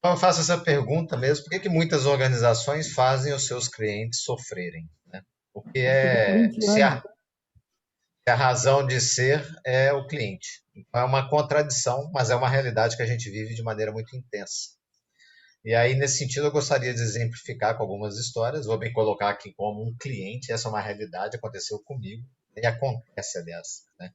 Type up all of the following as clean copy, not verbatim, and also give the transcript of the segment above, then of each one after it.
Então, eu faço essa pergunta mesmo, por que que muitas organizações fazem os seus clientes sofrerem, né? Porque Porque corintiano. a razão de ser é o cliente. Então, é uma contradição, mas é uma realidade que a gente vive de maneira muito intensa. E aí, nesse sentido, eu gostaria de exemplificar com algumas histórias. Vou me colocar aqui como um cliente, essa é uma realidade, aconteceu comigo, e acontece, aliás, né?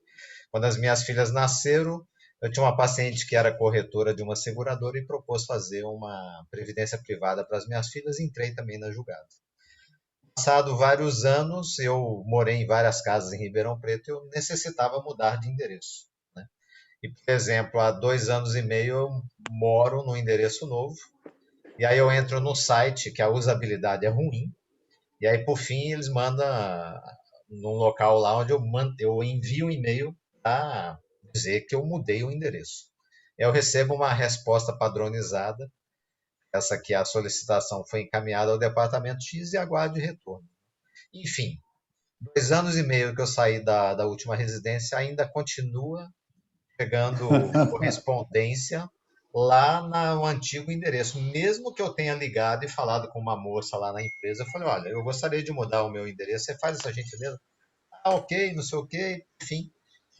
Quando as minhas filhas nasceram, eu tinha uma paciente que era corretora de uma seguradora e propôs fazer uma previdência privada para as minhas filhas e entrei também na julgada. Passado vários anos, eu morei em várias casas em Ribeirão Preto e eu necessitava mudar de endereço, né? E, por exemplo, há 2 anos e meio eu moro num endereço novo, e aí eu entro no site que a usabilidade é ruim, e aí, por fim, eles mandam num local lá onde eu envio um e-mail para dizer que eu mudei o endereço. Eu recebo uma resposta padronizada, essa que a solicitação foi encaminhada ao departamento X e aguarde retorno. Enfim, 2 anos e meio que eu saí da última residência, ainda continua pegando correspondência lá no antigo endereço. Mesmo que eu tenha ligado e falado com uma moça lá na empresa, eu falei, olha, eu gostaria de mudar o meu endereço, você faz essa gentileza? Ah, ok, não sei o quê, enfim.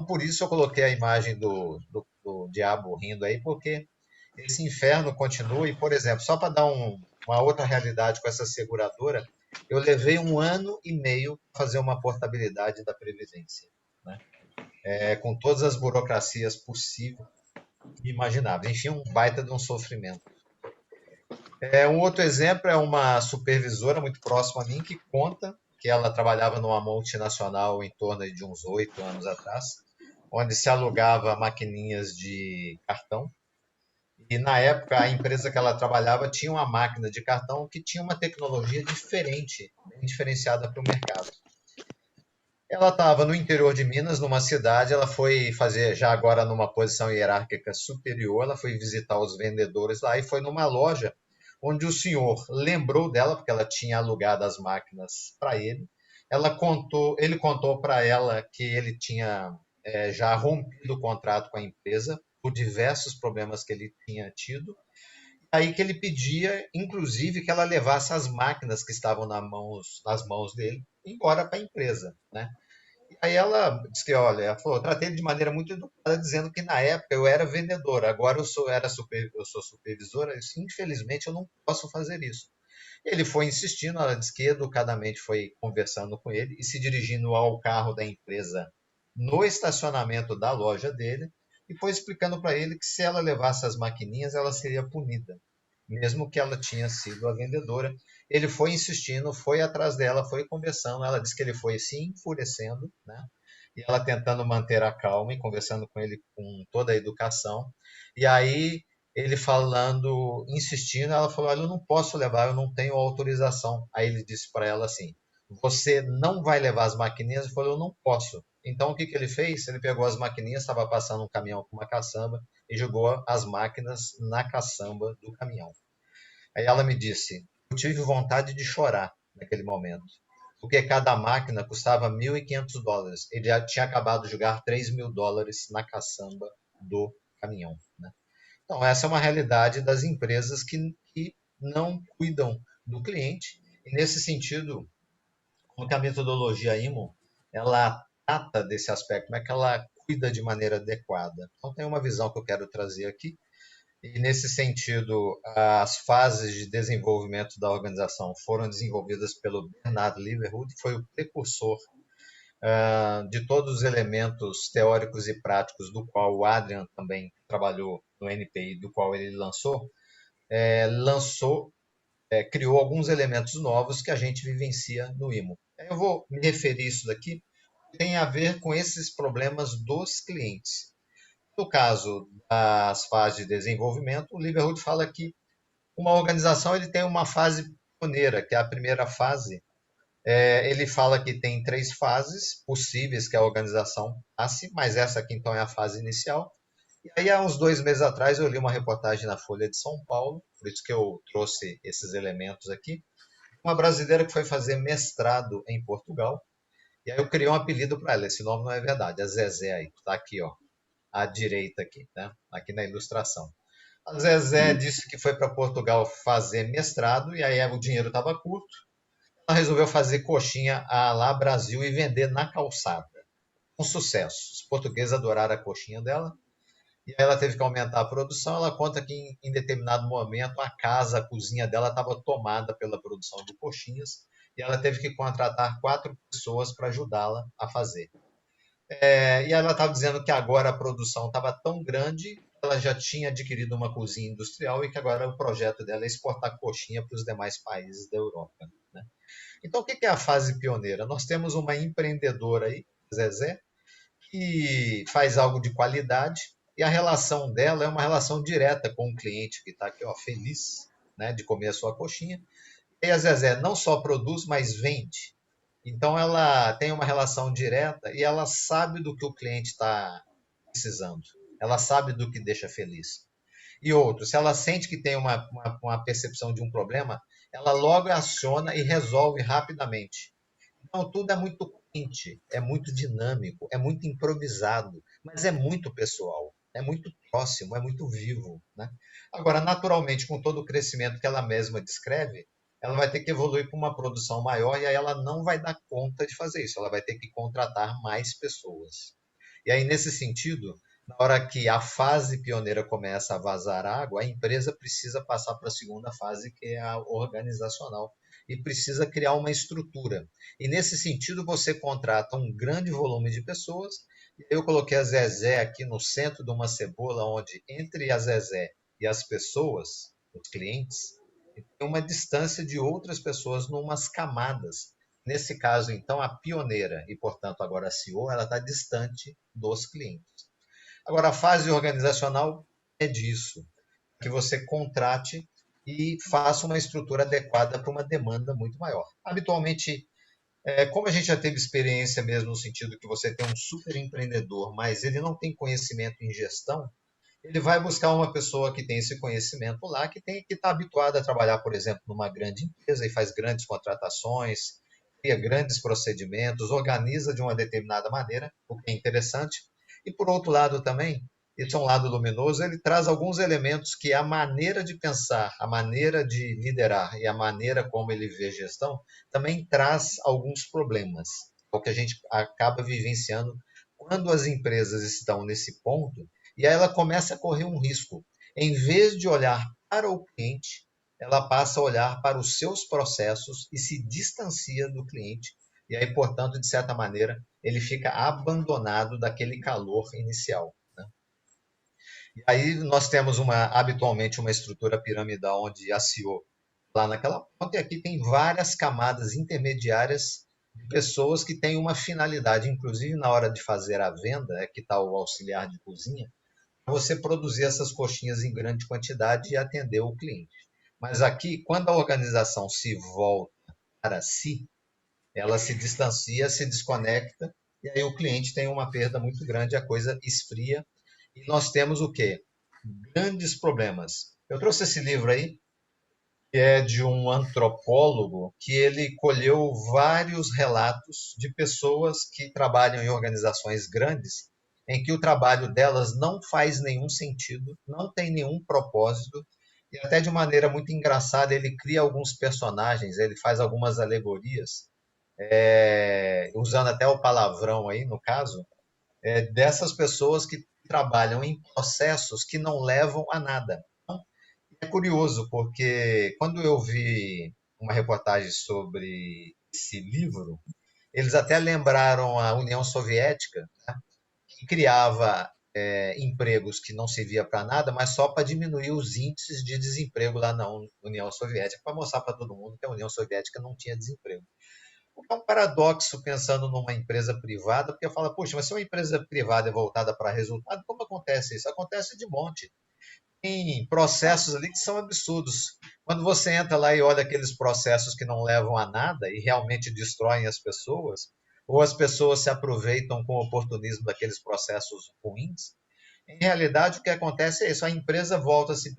Por isso eu coloquei a imagem do diabo rindo aí, porque esse inferno continua. E, por exemplo, só para dar uma outra realidade com essa seguradora, eu levei 1 ano e meio para fazer uma portabilidade da Previdência, né? Com todas as burocracias possíveis e imagináveis. Enfim, um baita de um sofrimento. Um outro exemplo é uma supervisora muito próxima a mim que conta que ela trabalhava numa multinacional em torno de uns 8 anos atrás, onde se alugava maquininhas de cartão. E na época a empresa que ela trabalhava tinha uma máquina de cartão que tinha uma tecnologia diferente, bem diferenciada para o mercado. Ela estava no interior de Minas, numa cidade, ela foi fazer, já agora numa posição hierárquica superior, ela foi visitar os vendedores lá e foi numa loja onde o senhor lembrou dela, porque ela tinha alugado as máquinas para ele. Ele contou para ela que ele tinha já rompido o contrato com a empresa por diversos problemas que ele tinha tido. Aí que ele pedia, inclusive, que ela levasse as máquinas que estavam nas mãos dele embora para a empresa, né? Aí ela disse que, olha, ela falou, eu tratei ele de maneira muito educada, dizendo que na época eu era vendedora, agora eu sou supervisora, eu disse, infelizmente eu não posso fazer isso. Ele foi insistindo, ela disse que educadamente foi conversando com ele e se dirigindo ao carro da empresa no estacionamento da loja dele e foi explicando para ele que se ela levasse as maquininhas, ela seria punida, mesmo que ela tinha sido a vendedora. Ele foi insistindo, foi atrás dela, foi conversando. Ela disse que ele foi se enfurecendo, né? E ela tentando manter a calma e conversando com ele com toda a educação. E aí ele falando, insistindo, ela falou: olha, eu não posso levar, eu não tenho autorização. Aí ele disse para ela assim: você não vai levar as maquininhas? Ele falou: eu não posso. Então o que que ele fez? Ele pegou as maquininhas, estava passando um caminhão com uma caçamba e jogou as máquinas na caçamba do caminhão. Aí ela me disse: eu tive vontade de chorar naquele momento, porque cada máquina custava US$ 1.500. Ele já tinha acabado de jogar US$ 3.000 na caçamba do caminhão, né? Então, essa é uma realidade das empresas que não cuidam do cliente. E, nesse sentido, como que a metodologia IMO, ela trata desse aspecto, como é que ela cuida de maneira adequada. Então, tem uma visão que eu quero trazer aqui, e, nesse sentido, as fases de desenvolvimento da organização foram desenvolvidas pelo Bernard Liverwood, que foi o precursor de todos os elementos teóricos e práticos do qual o Adrian também trabalhou no NPI, do qual ele lançou, criou alguns elementos novos que a gente vivencia no IMO. Eu vou me referir isso daqui, tem a ver com esses problemas dos clientes. No caso das fases de desenvolvimento, o Liverwood fala que uma organização ele tem uma fase pioneira, que é a primeira fase. Ele fala que tem 3 fases possíveis que a organização passe, mas essa aqui então é a fase inicial. E aí, há uns 2 meses atrás, eu li uma reportagem na Folha de São Paulo, por isso que eu trouxe esses elementos aqui. Uma brasileira que foi fazer mestrado em Portugal, e aí eu criei um apelido para ela. Esse nome não é verdade, é Zezé aí, está aqui, ó, à direita aqui, né? Aqui na ilustração. A Zezé disse que foi para Portugal fazer mestrado e aí o dinheiro estava curto. Ela resolveu fazer coxinha à lá Brasil e vender na calçada. Um sucesso. Os portugueses adoraram a coxinha dela. E aí ela teve que aumentar a produção. Ela conta que em determinado momento a casa, a cozinha dela estava tomada pela produção de coxinhas e ela teve que contratar 4 pessoas para ajudá-la a fazer. E ela estava dizendo que agora a produção estava tão grande, ela já tinha adquirido uma cozinha industrial e que agora o projeto dela é exportar coxinha para os demais países da Europa. Né? Então, o que é a fase pioneira? Nós temos uma empreendedora aí, Zezé, que faz algo de qualidade e a relação dela é uma relação direta com o cliente que está aqui, ó, feliz, né, de comer a sua coxinha. E a Zezé não só produz, mas vende. Então ela tem uma relação direta e ela sabe do que o cliente está precisando. Ela sabe do que deixa feliz. E outro, se ela sente que tem uma percepção de um problema, ela logo aciona e resolve rapidamente. Então, tudo é muito quente, é muito dinâmico, é muito improvisado, mas é muito pessoal, é muito próximo, é muito vivo. Né? Agora, naturalmente, com todo o crescimento que ela mesma descreve, ela vai ter que evoluir para uma produção maior e aí ela não vai dar conta de fazer isso, ela vai ter que contratar mais pessoas. E aí, nesse sentido, na hora que a fase pioneira começa a vazar água, a empresa precisa passar para a segunda fase, que é a organizacional, e precisa criar uma estrutura. E nesse sentido, você contrata um grande volume de pessoas. E eu coloquei a Zezé aqui no centro de uma cebola, onde entre a Zezé e as pessoas, os clientes, tem uma distância de outras pessoas numas camadas. Nesse caso, então, a pioneira e, portanto, agora a CEO, ela está distante dos clientes. Agora, a fase organizacional é disso, que você contrate e faça uma estrutura adequada para uma demanda muito maior. Habitualmente, como a gente já teve experiência mesmo no sentido que você tem um super empreendedor, mas ele não tem conhecimento em gestão, ele vai buscar uma pessoa que tem esse conhecimento lá, que está habituada a trabalhar, por exemplo, numa grande empresa e faz grandes contratações, cria grandes procedimentos, organiza de uma determinada maneira, o que é interessante. E por outro lado também, isso é um lado luminoso, ele traz alguns elementos que a maneira de pensar, a maneira de liderar e a maneira como ele vê gestão também traz alguns problemas, o que a gente acaba vivenciando quando as empresas estão nesse ponto e aí ela começa a correr um risco. Em vez de olhar para o cliente, ela passa a olhar para os seus processos e se distancia do cliente. E aí, portanto, de certa maneira, ele fica abandonado daquele calor inicial. Né? E aí nós temos habitualmente uma estrutura piramidal onde a CEO lá naquela ponta, e aqui tem várias camadas intermediárias de pessoas que têm uma finalidade, inclusive na hora de fazer a venda, é que está o auxiliar de cozinha, você produzir essas coxinhas em grande quantidade e atender o cliente. Mas aqui, quando a organização se volta para si, ela se distancia, se desconecta, e aí o cliente tem uma perda muito grande, a coisa esfria, e nós temos o quê? Grandes problemas. Eu trouxe esse livro aí, que é de um antropólogo, que ele colheu vários relatos de pessoas que trabalham em organizações grandes, em que o trabalho delas não faz nenhum sentido, não tem nenhum propósito, e até de maneira muito engraçada ele cria alguns personagens, ele faz algumas alegorias, usando até o palavrão aí, no caso, dessas pessoas que trabalham em processos que não levam a nada. É curioso, porque quando eu vi uma reportagem sobre esse livro, eles até lembraram a União Soviética, né, que criava empregos que não servia para nada, mas só para diminuir os índices de desemprego lá na União Soviética, para mostrar para todo mundo que a União Soviética não tinha desemprego. O que é um paradoxo pensando numa empresa privada, porque fala, poxa, mas se uma empresa privada é voltada para resultado, como acontece isso? Acontece de monte. Tem processos ali que são absurdos. Quando você entra lá e olha aqueles processos que não levam a nada e realmente destroem as pessoas, ou as pessoas se aproveitam com o oportunismo daqueles processos ruins, em realidade o que acontece é isso, a empresa volta a si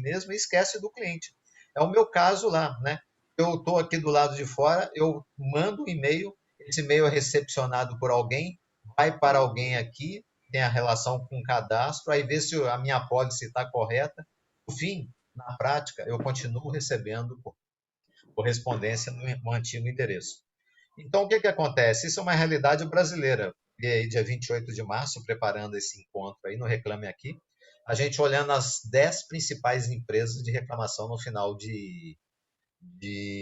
mesma e esquece do cliente. É o meu caso lá, né? Eu estou aqui do lado de fora, eu mando um e-mail, esse e-mail é recepcionado por alguém, vai para alguém aqui, tem a relação com o cadastro, aí vê se a minha apólice está correta. No fim, na prática, eu continuo recebendo correspondência no antigo endereço. Então, o que acontece? Isso é uma realidade brasileira. E aí, dia 28 de março, preparando esse encontro aí no Reclame Aqui, a gente olhando as 10 principais empresas de reclamação no final de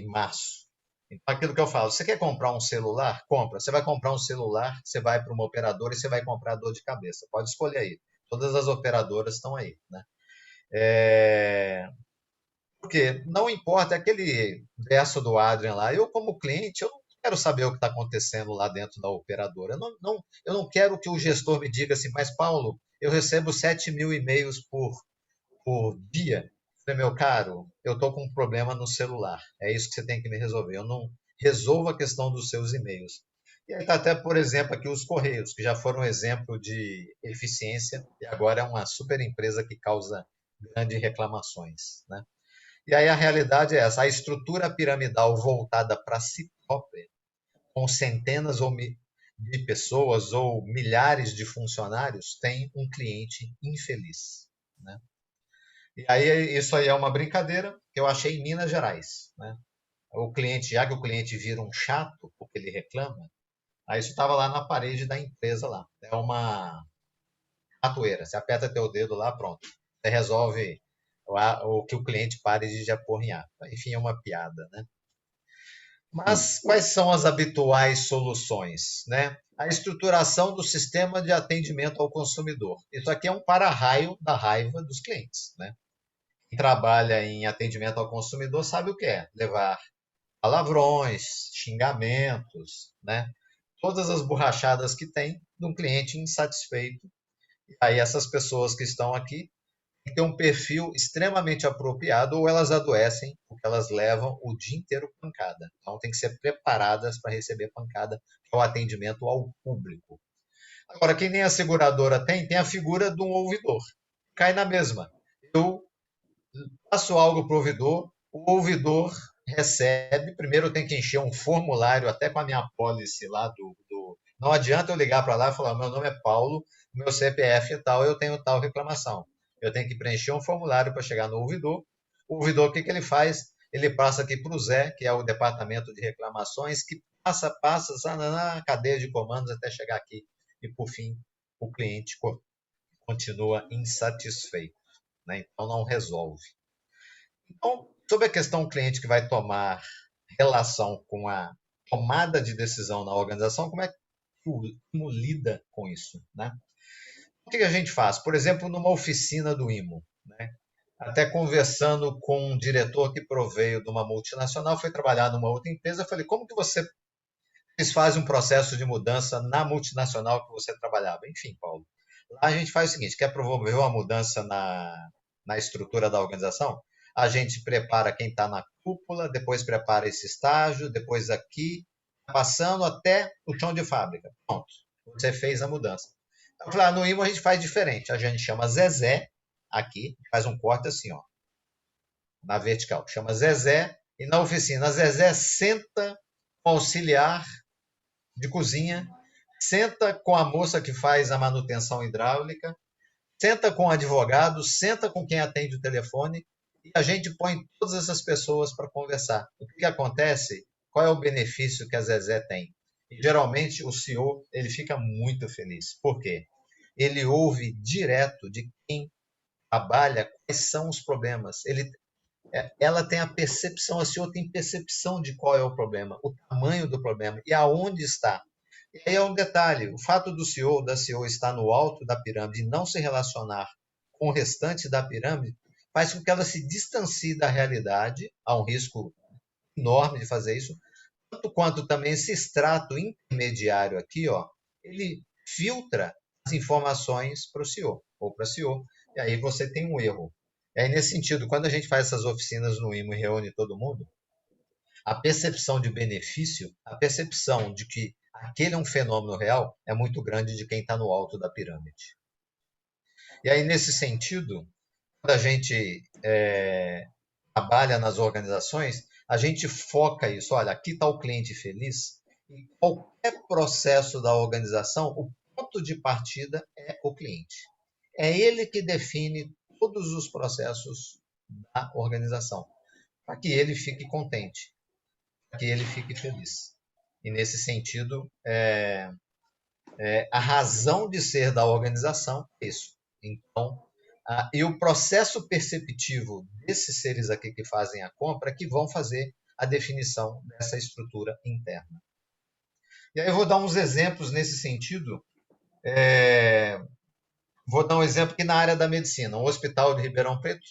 março. Então, aquilo que eu falo, você quer comprar um celular? Compra. Você vai comprar um celular, você vai para uma operadora e você vai comprar dor de cabeça. Pode escolher aí. Todas as operadoras estão aí, né? Porque não importa, é aquele verso do Adrian lá, eu como cliente, eu não quero saber o que está acontecendo lá dentro da operadora. Eu não quero que o gestor me diga assim, mas Paulo, eu recebo 7.000 e-mails por dia. Falei, meu caro, eu estou com um problema no celular. É isso que você tem que me resolver. Eu não resolvo a questão dos seus e-mails. E aí está até, por exemplo, aqui os Correios, que já foram um exemplo de eficiência e agora é uma super empresa que causa grandes reclamações, né? E aí a realidade é essa, a estrutura piramidal voltada para si própria, com centenas de pessoas ou milhares de funcionários, tem um cliente infeliz, né? E aí isso aí é uma brincadeira que eu achei em Minas Gerais, né? O cliente, já que o cliente vira um chato porque ele reclama, aí isso estava lá na parede da empresa lá. É uma ratoeira. Você aperta teu dedo lá, pronto. Você resolve o que o cliente pare de apurrinhar. Enfim, é uma piada, né? Mas quais são as habituais soluções, né? A estruturação do sistema de atendimento ao consumidor. Isso aqui é um para-raio da raiva dos clientes, né? Quem trabalha em atendimento ao consumidor sabe o que é levar palavrões, xingamentos, né? Todas as borrachadas que tem de um cliente insatisfeito. E aí essas pessoas que estão aqui têm que ter um perfil extremamente apropriado ou elas adoecem porque elas levam o dia inteiro pancada. Então tem que ser preparadas para receber pancada, que é o atendimento ao público. Agora, quem nem a seguradora tem a figura de um ouvidor. Cai na mesma. Eu passo algo para o ouvidor recebe, primeiro tem que encher um formulário, até com a minha pólice lá Não adianta eu ligar para lá e falar, meu nome é Paulo, meu CPF é tal, eu tenho tal reclamação. Eu tenho que preencher um formulário para chegar no ouvidor. O ouvidor, o que ele faz? Ele passa aqui para o Zé, que é o departamento de reclamações, que passa na cadeia de comandos até chegar aqui. E, por fim, o cliente continua insatisfeito, né? Então, não resolve. Então, sobre a questão cliente que vai tomar relação com a tomada de decisão na organização, como lida com isso, né? O que a gente faz? Por exemplo, numa oficina do IMO, né? Até conversando com um diretor que proveio de uma multinacional, foi trabalhar numa outra empresa, eu falei, como que vocês fazem um processo de mudança na multinacional que você trabalhava? Enfim, Paulo, lá a gente faz o seguinte, quer promover uma mudança na estrutura da organização? A gente prepara quem está na cúpula, depois prepara esse estágio, depois aqui, passando até o chão de fábrica. Pronto, você fez a mudança. Eu falei, no IMO a gente faz diferente. A gente chama Zezé aqui, faz um corte assim, ó, na vertical. Chama Zezé e na oficina, Zezé senta com o auxiliar de cozinha, senta com a moça que faz a manutenção hidráulica, senta com o advogado, senta com quem atende o telefone e a gente põe todas essas pessoas para conversar. O que acontece? Qual é o benefício que a Zezé tem? E, geralmente o CEO ele fica muito feliz. Por quê? Ele ouve direto de quem trabalha quais são os problemas. Ela tem a percepção, a CEO tem percepção de qual é o problema, o tamanho do problema e aonde está. E aí é um detalhe, o fato do CEO, da CEO estar no alto da pirâmide e não se relacionar com o restante da pirâmide, faz com que ela se distancie da realidade, há um risco enorme de fazer isso, tanto quanto também esse extrato intermediário aqui, ó, ele filtra as informações para o CEO ou para a CEO, e aí você tem um erro. E aí, nesse sentido, quando a gente faz essas oficinas no IMO e reúne todo mundo, a percepção de benefício, a percepção de que aquele é um fenômeno real, é muito grande de quem está no alto da pirâmide. E aí, nesse sentido, quando a gente trabalha nas organizações, a gente foca isso. Olha, aqui está o cliente feliz. E qualquer processo da organização, o ponto de partida é o cliente. É ele que define todos os processos da organização, para que ele fique contente, para que ele fique feliz. E nesse sentido, a razão de ser da organização é isso. Então, e o processo perceptivo desses seres aqui que fazem a compra que vão fazer a definição dessa estrutura interna. E aí eu vou dar uns exemplos nesse sentido. Vou dar um exemplo aqui na área da medicina. Um hospital de Ribeirão Preto,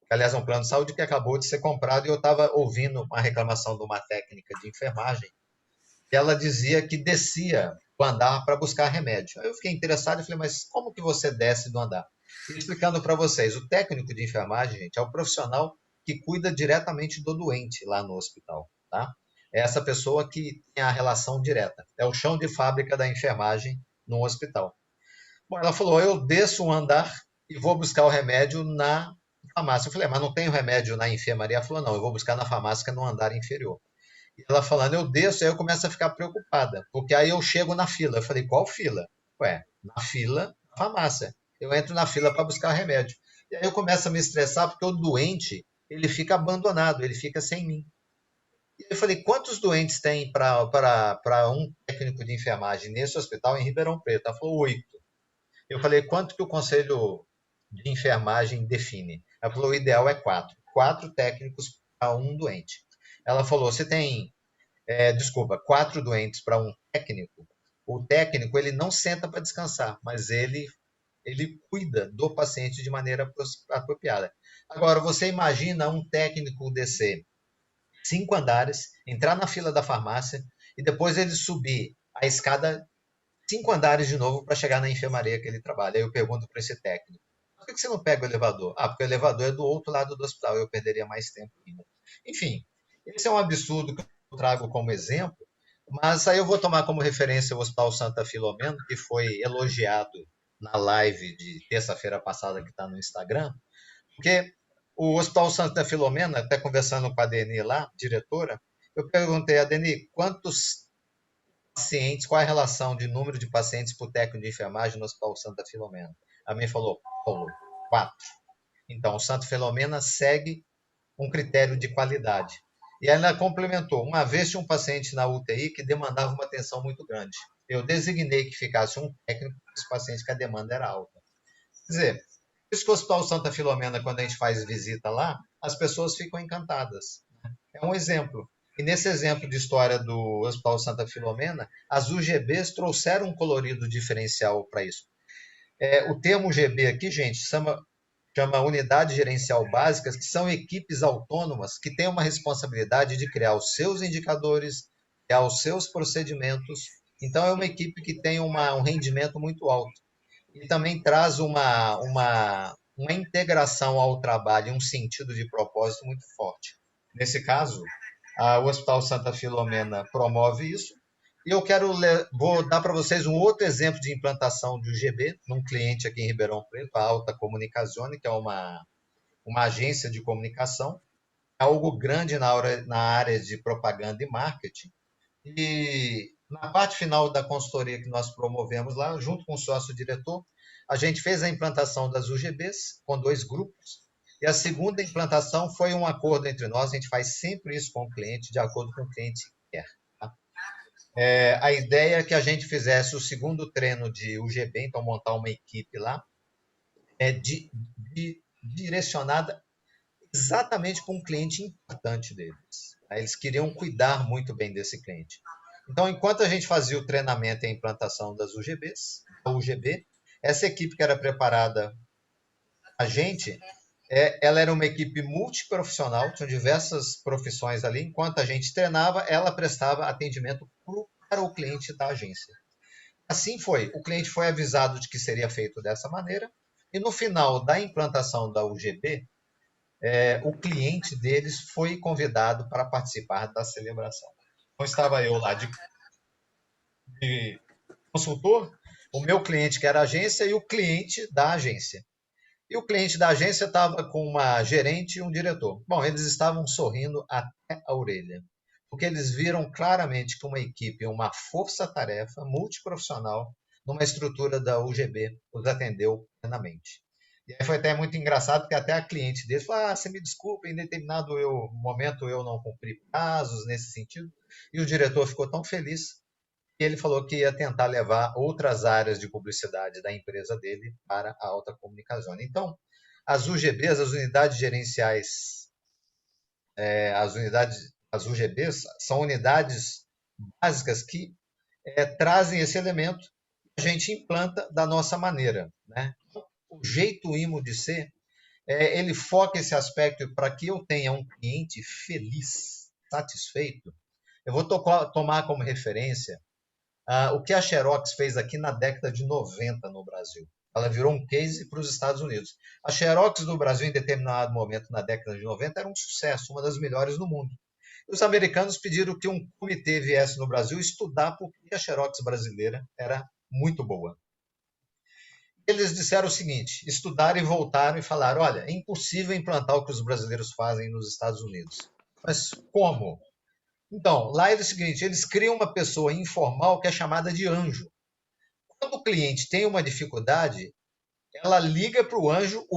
que aliás é um plano de saúde que acabou de ser comprado, e eu estava ouvindo uma reclamação de uma técnica de enfermagem, que ela dizia que descia do andar para buscar remédio. Aí eu fiquei interessado e falei, mas como que você desce do andar? E explicando para vocês, o técnico de enfermagem, gente, é o profissional que cuida diretamente do doente lá no hospital, tá? É essa pessoa que tem a relação direta. É o chão de fábrica da enfermagem no hospital. Bom, ela falou, eu desço um andar e vou buscar o remédio na farmácia. Eu falei, mas não tem o remédio na enfermaria? Ela falou, não, eu vou buscar na farmácia, que é no andar inferior. E ela falando, eu desço, aí eu começo a ficar preocupada, porque aí eu chego na fila. Eu falei, qual fila? Ué, na fila da farmácia. Eu entro na fila para buscar remédio. E aí eu começo a me estressar, porque o doente, ele fica abandonado, ele fica sem mim. E eu falei, quantos doentes tem para um técnico de enfermagem nesse hospital em Ribeirão Preto? Ela falou, 8. Eu falei, quanto que o conselho de enfermagem define? Ela falou, o ideal é 4. 4 técnicos para um doente. Ela falou, você tem, desculpa, 4 doentes para um técnico. O técnico, ele não senta para descansar, mas ele cuida do paciente de maneira apropriada. Agora, você imagina um técnico descer 5 andares, entrar na fila da farmácia e depois ele subir a escada 5 andares de novo para chegar na enfermaria que ele trabalha. Aí eu pergunto para esse técnico, por que você não pega o elevador? Ah, porque o elevador é do outro lado do hospital, eu perderia mais tempo ainda. Enfim, esse é um absurdo que eu trago como exemplo, mas aí eu vou tomar como referência o Hospital Santa Filomena, que foi elogiado na live de terça-feira passada que está no Instagram, porque o Hospital Santa Filomena, até conversando com a Deni lá, diretora, eu perguntei a Deni quantos pacientes, qual é a relação de número de pacientes por técnico de enfermagem no Hospital Santa Filomena. A mim falou, Paulo, 4. Então, o Santa Filomena segue um critério de qualidade. E ela complementou, uma vez tinha um paciente na UTI que demandava uma atenção muito grande. Eu designei que ficasse um técnico para esse paciente que a demanda era alta. Quer dizer, por isso que o Hospital Santa Filomena, quando a gente faz visita lá, as pessoas ficam encantadas. É um exemplo. E nesse exemplo de história do Hospital Santa Filomena, as UGBs trouxeram um colorido diferencial para isso. O termo UGB aqui, gente, chama Unidade Gerencial Básicas, que são equipes autônomas que têm uma responsabilidade de criar os seus indicadores, criar os seus procedimentos. Então, é uma equipe que tem um rendimento muito alto. E também traz uma integração ao trabalho, um sentido de propósito muito forte. Nesse caso, o Hospital Santa Filomena promove isso. E eu vou dar para vocês um outro exemplo de implantação de UGB num cliente aqui em Ribeirão Preto, a Alta Comunicazione, que é uma agência de comunicação, algo grande na área de propaganda e marketing. E na parte final da consultoria que nós promovemos lá, junto com o sócio-diretor, a gente fez a implantação das UGBs com 2 grupos. E a segunda implantação foi um acordo entre nós, a gente faz sempre isso com o cliente, de acordo com o cliente quer. Tá? A ideia é que a gente fizesse o segundo treino de UGB, então montar uma equipe lá, direcionada exatamente para um cliente importante deles. Eles queriam cuidar muito bem desse cliente. Então, enquanto a gente fazia o treinamento e a implantação das UGBs, a UGB, essa equipe que era preparada a gente, ela era uma equipe multiprofissional, tinham diversas profissões ali. Enquanto a gente treinava, ela prestava atendimento para o cliente da agência. Assim foi. O cliente foi avisado de que seria feito dessa maneira, e no final da implantação da UGB, o cliente deles foi convidado para participar da celebração. Então, estava eu lá de consultor, o meu cliente, que era a agência, e o cliente da agência. E o cliente da agência estava com uma gerente e um diretor. Bom, eles estavam sorrindo até a orelha, porque eles viram claramente que uma equipe, uma força-tarefa multiprofissional, numa estrutura da UGB, os atendeu plenamente. E aí foi até muito engraçado, porque até a cliente dele falou: você me desculpa, em determinado momento eu não cumpri prazos nesse sentido. E o diretor ficou tão feliz que ele falou que ia tentar levar outras áreas de publicidade da empresa dele para a alta comunicação. Então, as UGBs, as unidades gerenciais, as UGBs, são unidades básicas que trazem esse elemento que a gente implanta da nossa maneira, né? O jeito IMO de ser, ele foca esse aspecto para que eu tenha um cliente feliz, satisfeito. Eu vou tomar como referência o que a Xerox fez aqui na década de 90 no Brasil. Ela virou um case para os Estados Unidos. A Xerox no Brasil, em determinado momento na década de 90, era um sucesso, uma das melhores do mundo. Os americanos pediram que um comitê viesse no Brasil estudar por que a Xerox brasileira era muito boa. Eles disseram o seguinte: estudaram e voltaram e falaram: olha, é impossível implantar o que os brasileiros fazem nos Estados Unidos. Mas como? Então, lá é o seguinte: eles criam uma pessoa informal que é chamada de anjo. Quando o cliente tem uma dificuldade, ela liga para o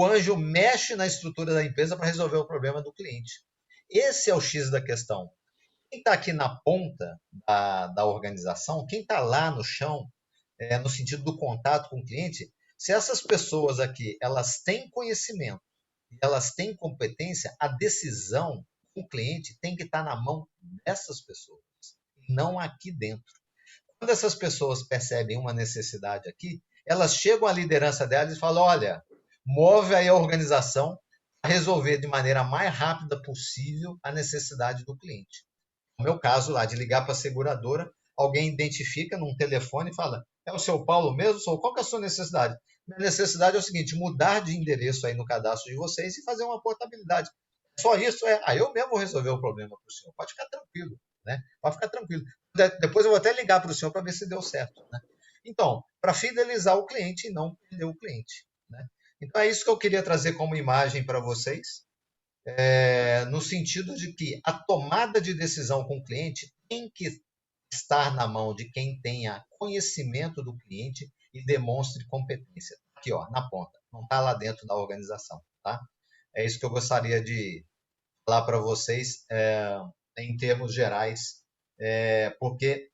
anjo mexe na estrutura da empresa para resolver o problema do cliente. Esse é o X da questão. Quem está aqui na ponta da organização, quem está lá no chão, no sentido do contato com o cliente, se essas pessoas aqui elas têm conhecimento e elas têm competência, a decisão com o cliente tem que estar na mão dessas pessoas, não aqui dentro. Quando essas pessoas percebem uma necessidade aqui, elas chegam à liderança delas e falam: olha, move aí a organização a resolver de maneira mais rápida possível a necessidade do cliente. No meu caso lá, de ligar para a seguradora, alguém identifica num telefone e fala: é o seu Paulo mesmo? Qual que é a sua necessidade? Minha necessidade é o seguinte: mudar de endereço aí no cadastro de vocês e fazer uma portabilidade. Só isso eu mesmo vou resolver o problema para o senhor. Pode ficar tranquilo, né? Pode ficar tranquilo. Depois eu vou até ligar para o senhor para ver se deu certo, né? Então, para fidelizar o cliente e não perder o cliente, né? Então é isso que eu queria trazer como imagem para vocês, no sentido de que a tomada de decisão com o cliente tem que estar na mão de quem tenha conhecimento do cliente e demonstre competência. Aqui, ó, na ponta, não está lá dentro da organização, tá? É isso que eu gostaria de falar para vocês, em termos gerais, porque